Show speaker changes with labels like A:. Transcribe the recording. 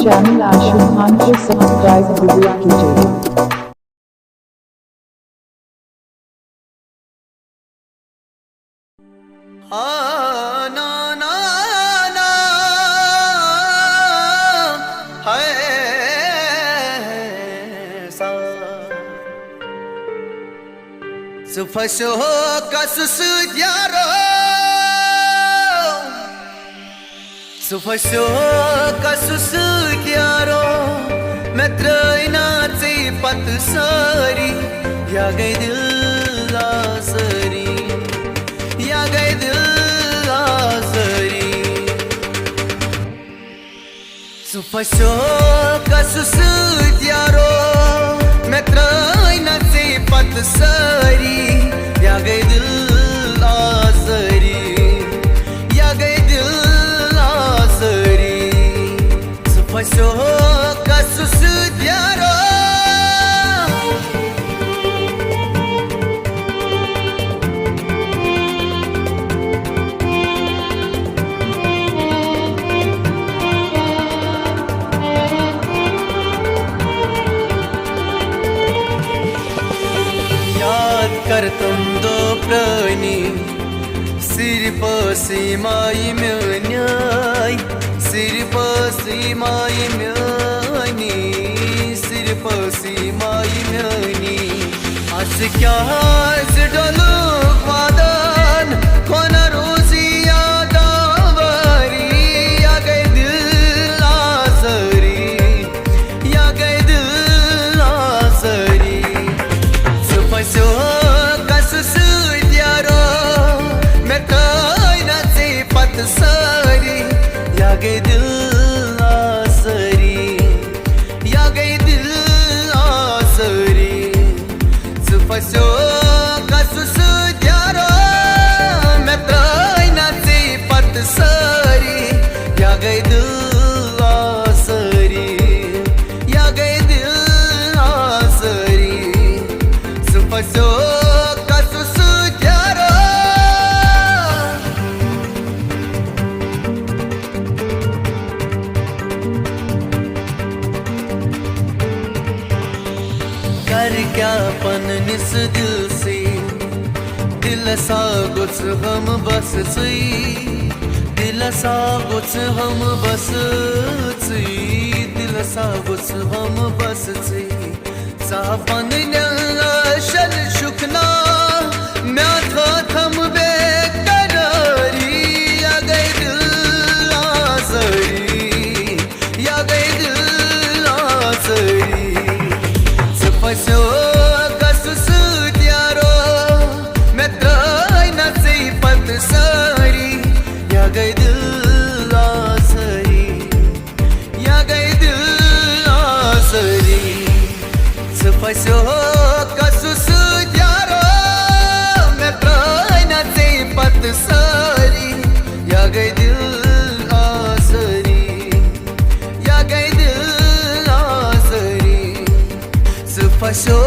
A: Channel आशु खान को subscribe जरूर कीजिए।
B: ना ना ना है सा सुफशो कsus diaro सुफशो कsus diaro metraina चे पत सारी या गई दिल आसरी या गई दिल आसरी सुफशो कsus diaro metraina चे पत सारी या गई दिल आसरी या गई दिल आसरी सुफशो कsus diaro कर तुम दो प्राणी सिर्फ सीमाई म्याई सिर्फ सीमाई म्यानी सिर्फ सीमाई म्यानी आज क्या डलो वादन कौन रोजी यादावरी या गए दिल आसरी या गए दिल आसरी सुफशो सारी या गई दिल आसरी या गई दिल आसरी सुफशो कsus diaro मैं त्राइना चे पत सारी या गई दिल आसरी या गई दिल आसरी सुफशो कsus diaro कर क्या पन निस दिल से दिल सा गुछ हम बस दिल सा गुछ हम बस दिल सा गुछ हम बस साफन शल शुकना मैं था थम बेकरारी या गई दिल आसरी या गई दिल आसरी सुफशो कsus diaro metraina चे पत सारी या गई दिल आसरी या गई दिल आसरी सुफशो कsus diaro metraina चे पत सारी या गई दिल आसरी या गई दिल आसरी सुफशो